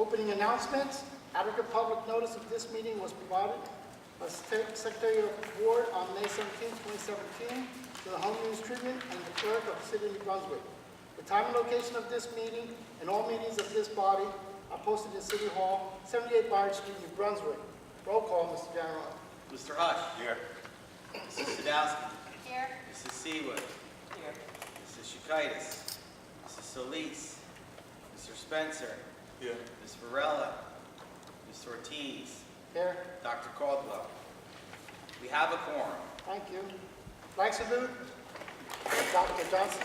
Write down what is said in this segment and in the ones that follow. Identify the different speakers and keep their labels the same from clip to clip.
Speaker 1: Opening announcements. Adequate public notice of this meeting was provided by Secretary of the Board on May 17, 2017 to the Home News Tribune and the Clerk of the City of New Brunswick. The time and location of this meeting and all meetings of this body are posted in City Hall, 78 Byron Street, New Brunswick. Roll call, Mr. General.
Speaker 2: Mr. Hush. Here. Mrs. Sadowski.
Speaker 3: Here.
Speaker 2: Mrs. Seawood.
Speaker 3: Here.
Speaker 2: Mrs. Shukaitis. Mrs. Solis. Mr. Spencer.
Speaker 4: Here.
Speaker 2: Ms. Varela. Mr. Ortiz.
Speaker 1: Here.
Speaker 2: Dr. Caldwell. We have a quorum.
Speaker 1: Thank you. Flag salute. Dr. Johnson.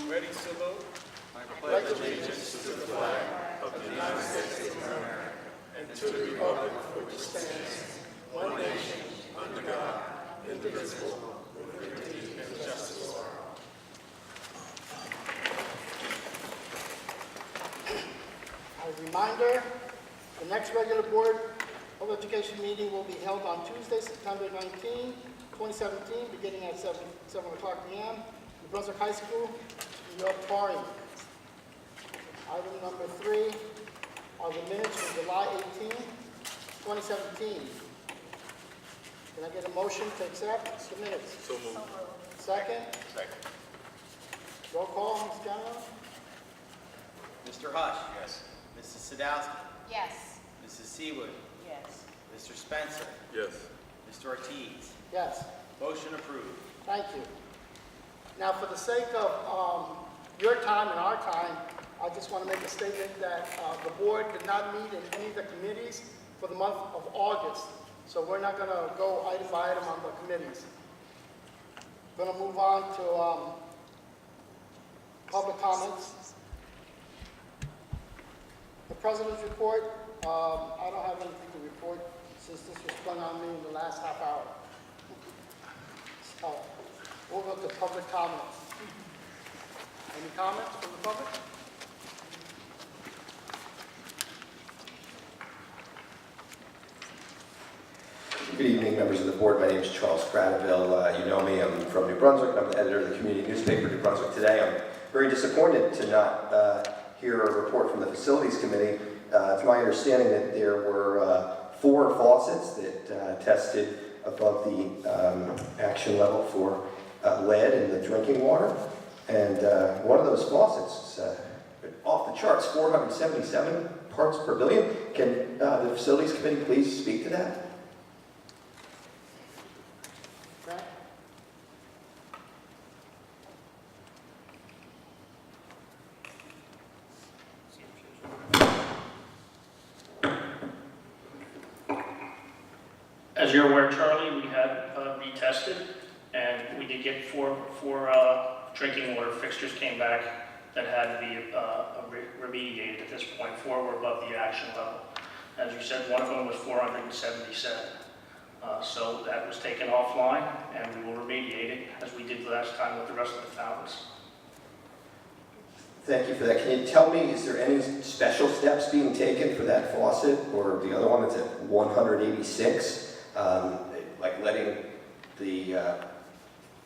Speaker 4: Ready, salute.
Speaker 2: I
Speaker 1: Pledge
Speaker 4: Allegiance to the flag of the United States of America and to the republic for which it stands, one nation, under God, indivisible, with liberty and justice for all.
Speaker 1: As a reminder, the next regular Board of Education meeting will be held on Tuesday, September 19, 2017, beginning at 7 o'clock p.m. in Brunswick High School, New York, Auditorium. Item number 3 are the minutes from July 18, 2017. Can I get a motion to accept the minutes?
Speaker 4: So moved.
Speaker 1: Second?
Speaker 4: Second.
Speaker 1: Roll call, Ms. General?
Speaker 2: Mr. Hush.
Speaker 4: Yes.
Speaker 2: Mrs. Sadowski.
Speaker 3: Yes.
Speaker 2: Mrs. Seawood.
Speaker 3: Yes.
Speaker 2: Mr. Spencer.
Speaker 4: Yes.
Speaker 2: Mr. Ortiz.
Speaker 1: Yes.
Speaker 2: Motion approved.
Speaker 1: Thank you. Now, for the sake of your time and our time, I just want to make a statement that the board did not meet in any of the committees for the month of August. So we're not going to go item by item on the committees. Going to move on to public comments. The President's report, I don't have anything to report since this was sprung on me in the last half hour. So we'll go to public comments. Any comments from the public?
Speaker 5: Good evening, members of the board. My name is Charles Cradaville. You know me. I'm from New Brunswick. I'm the editor of the community newspaper, New Brunswick Today. I'm very disappointed to not hear a report from the Facilities Committee. It's my understanding that there were 4 faucets that tested above the action level for lead in the drinking water. And one of those faucets is off the charts, 477 parts per billion. Can the Facilities Committee please speak to that?
Speaker 1: Okay.
Speaker 6: As you're aware, Charlie, we had retested, and we did get four drinking water fixtures came back that had to be remediated at this point. 4 were above the action level. As you said, one of them was 477. So that was taken offline, and we will remediate it as we did last time with the rest of the fountains.
Speaker 5: Thank you for that. Can you tell me, is there any special steps being taken for that faucet or the other one that's at 186? Like letting the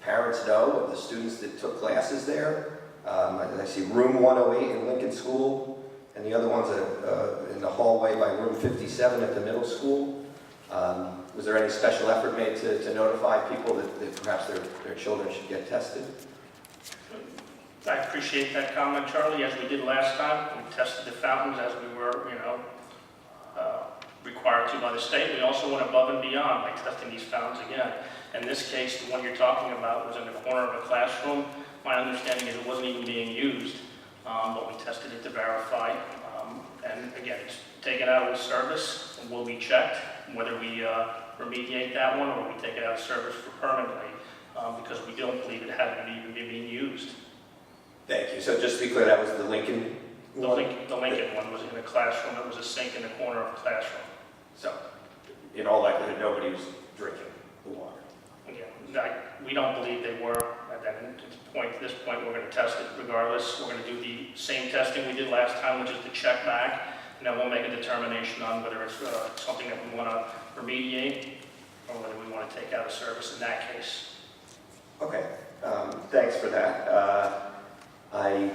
Speaker 5: parents know of the students that took classes there? I see room 108 in Lincoln School, and the other one's in the hallway by room 57 at the middle school. Was there any special effort made to notify people that perhaps their children should get tested?
Speaker 6: I appreciate that comment, Charlie. As we did last time, we tested the fountains as we were, required to by the state. We also went above and beyond by testing these fountains again. In this case, the one you're talking about was in the corner of a classroom. My understanding is it wasn't even being used, but we tested it to verify. And again, it's taken out of service and will be checked whether we remediate that one or we take it out of service for permanently, because we don't believe it had even been being used.
Speaker 5: Thank you. So just to be clear, that was the Lincoln
Speaker 6: The
Speaker 5: one?
Speaker 6: Lincoln one was in a classroom. It was a sink in the corner of the classroom.
Speaker 5: So, in all likelihood, nobody was drinking the water.
Speaker 6: Again, we don't believe they were. At this point, we're going to test it regardless. We're going to do the same testing we did last time, which is to check back, and then we'll make a determination on whether it's something that we want to remediate or whether we want to take out of service in that case.
Speaker 5: Okay, thanks for that. I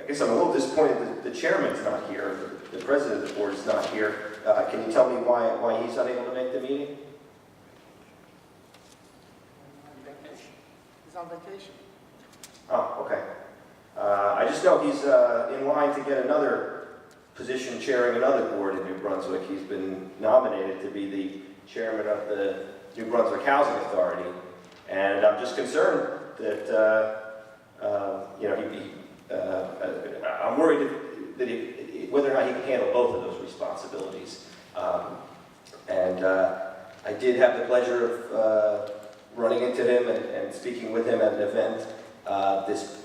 Speaker 5: guess so I'm a little disappointed that the chairman's not here, the president of the board is not here. Can you tell me why he's unable to make the meeting?
Speaker 1: He's on vacation.
Speaker 5: Oh, okay. I just know he's in line to get another position chairing another board in New Brunswick. He's been nominated to be the chairman of the New Brunswick Housing Authority. And I'm just concerned that, I'm worried that whether or not he can handle both of those responsibilities. I did have the pleasure of running into him and speaking with him at an event this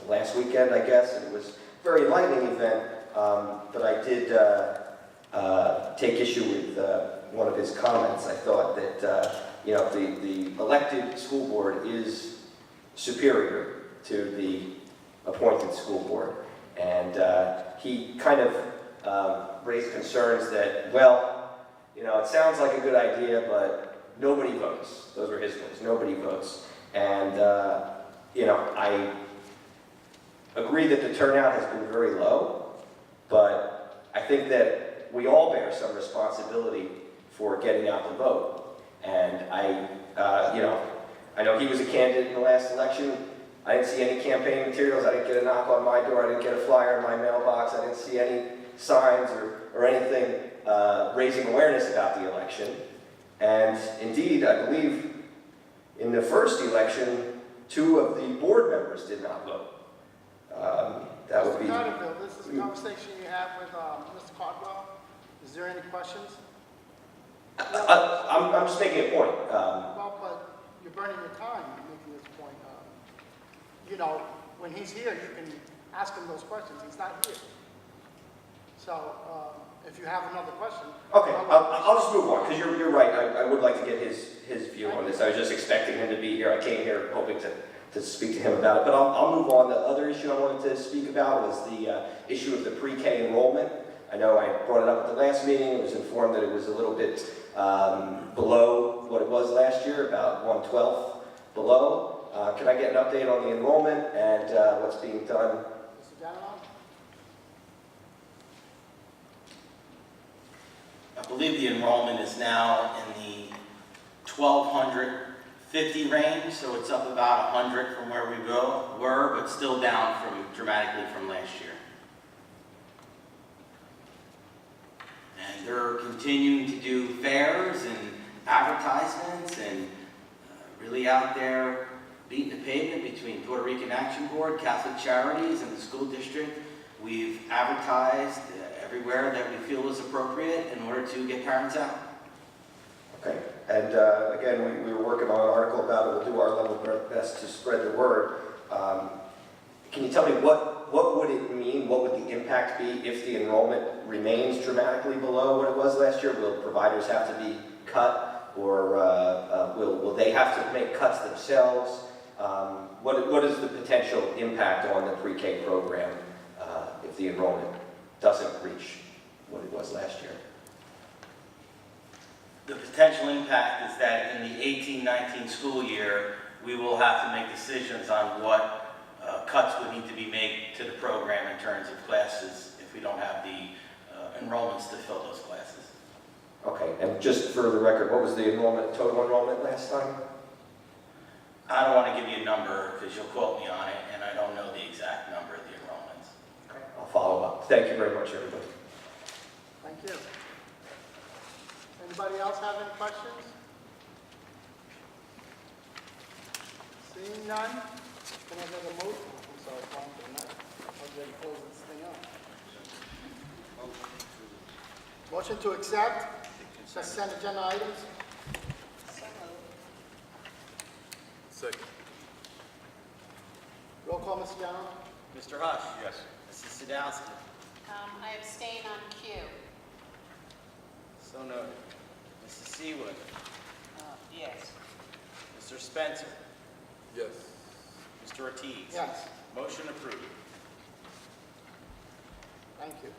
Speaker 5: last weekend, I guess, and it was a very enlightening event, but I did take issue with one of his comments. I thought that, the elected school board is superior to the appointed school board, and he kind of raised concerns that, well, it sounds like a good idea, but nobody votes. Those were his words, nobody votes. And, I agree that the turnout has been very low, but I think that we all bear some responsibility for getting out the vote. And I know he was a candidate in the last election. I didn't see any campaign materials. I didn't get a knock on my door. I didn't get a flyer in my mailbox. I didn't see any signs or anything raising awareness about the election. And indeed, I believe in the first election, 2 of the board members did not vote. That would be...
Speaker 1: Mr. Carterville, this is a conversation you have with Mr. Caldwell. Is there any questions?
Speaker 5: I'm just making a point.
Speaker 1: Well, but you're burning your time making this point. When he's here, you can ask him those questions. He's not here. So, if you have another question...
Speaker 5: Okay, I'll just move on, because you're right. I would like to get his view on this. I was just expecting him to be here. I came here hoping to speak to him about it. But I'll move on. The other issue I wanted to speak about was the issue of the pre-K enrollment. I know I brought it up at the last meeting. I was informed that it was a little bit below what it was last year, about 1/12 below. Can I get an update on the enrollment and what's being done?
Speaker 1: Mr. Gannon?
Speaker 2: I believe the enrollment is now in the 1,250 range, so it's up about 100 from where we were, but still down dramatically from last year. And they're continuing to do fairs and advertisements and really out there beating the pavement between Puerto Rican Action Board, Catholic Charities, and the school district. We've advertised everywhere that we feel is appropriate in order to get parents out.
Speaker 5: Okay, and again, we were working on an article about it. We'll do our level best to spread the word. Can you tell me what would it mean? What would the impact be if the enrollment remains dramatically below what it was last year? Will providers have to be cut, or will they have to make cuts themselves? What is the potential impact on the pre-K program if the enrollment doesn't reach what it was last year?
Speaker 2: The potential impact is that in the 18-19 school year, we will have to make decisions on what cuts would need to be made to the program in terms of classes if we don't have the enrollments to fill those classes.
Speaker 5: Okay, and just for the record, what was the total enrollment last time?
Speaker 2: I don't want to give you a number because you'll quote me on it, and I don't know the exact number of the enrollments.
Speaker 5: Okay, I'll follow up. Thank you very much, everybody.
Speaker 1: Thank you. Anybody else have any questions? Seeing none, can I get a motion? I'm sorry, Tom, for that. I'll get to close this thing up. Motion to accept consent agenda items.
Speaker 4: Second.
Speaker 1: Roll call, Mr. General.
Speaker 2: Mr. Hush?
Speaker 4: Yes.
Speaker 2: Mrs. Sadowski?
Speaker 3: I abstain on Q.
Speaker 2: So noted. Mrs. Seawood?
Speaker 3: Yes.
Speaker 2: Mr. Spencer?
Speaker 4: Yes.
Speaker 2: Mr. Ortiz?
Speaker 1: Yes,
Speaker 2: Motion approved.
Speaker 1: thank you.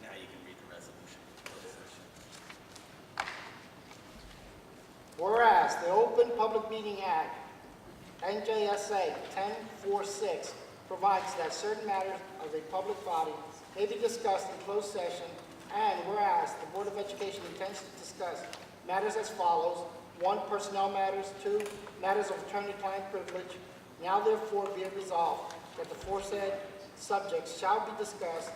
Speaker 2: Now you can read the resolution.
Speaker 1: Whereas the Open Public Meeting Act, NJSA 1046, provides that certain matters of a public body may be discussed in closed session, and whereas the Board of Education intends to discuss matters as follows: 1, personnel matters; 2, matters of attorney-client privilege. Now therefore be it resolved that the aforesaid subjects shall be discussed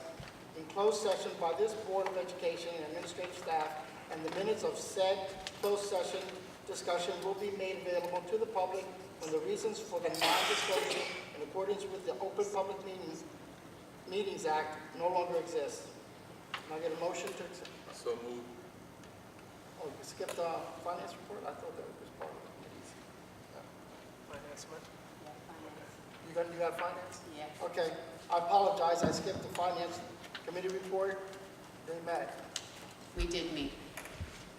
Speaker 1: in closed session by this Board of Education and administrative staff, and the minutes of said closed session discussion will be made available to the public when the reasons for the non-disclosure in accordance with the Open Public Meetings Act no longer exist. Can I get a motion to accept?
Speaker 4: So moved.
Speaker 1: Oh, you skipped the finance report? I thought that was part of it.
Speaker 4: Finance, man.
Speaker 1: You got finance?
Speaker 3: Yes.
Speaker 1: Okay, I apologize, I skipped the finance committee report. They met.
Speaker 7: We did meet.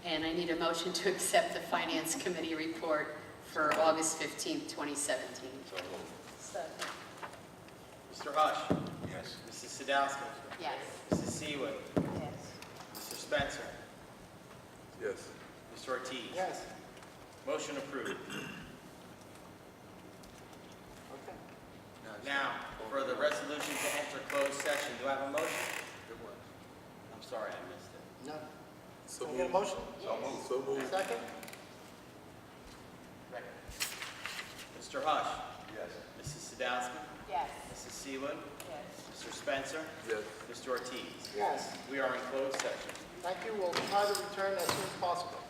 Speaker 7: And I need a motion to accept the Finance Committee report for August 15th, 2017.
Speaker 8: Mr. Hush.
Speaker 4: Yes.
Speaker 8: Mrs. Sadowski.
Speaker 7: Yes.
Speaker 8: Mrs. Seawood.
Speaker 3: Yes.
Speaker 8: Mr. Spencer.
Speaker 4: Yes.
Speaker 8: Mr. Ortiz.
Speaker 1: Yes,
Speaker 8: Motion approved.
Speaker 1: okay.
Speaker 8: Now, for the resolution to enter closed session, do I have a motion? I'm sorry, I missed it.
Speaker 1: No.
Speaker 4: So
Speaker 1: Can I get a
Speaker 4: moved.
Speaker 1: motion?
Speaker 4: So moved.
Speaker 1: Second?
Speaker 8: Mr. Hush.
Speaker 4: Yes.
Speaker 8: Mrs. Sadowski.
Speaker 3: Yes.
Speaker 8: Mrs. Seawood.
Speaker 3: Yes.
Speaker 8: Mr. Spencer.
Speaker 4: Yes.
Speaker 8: Mr. Ortiz.
Speaker 1: Yes.
Speaker 8: We are in closed session.
Speaker 1: Thank you, we'll try to return as soon as possible.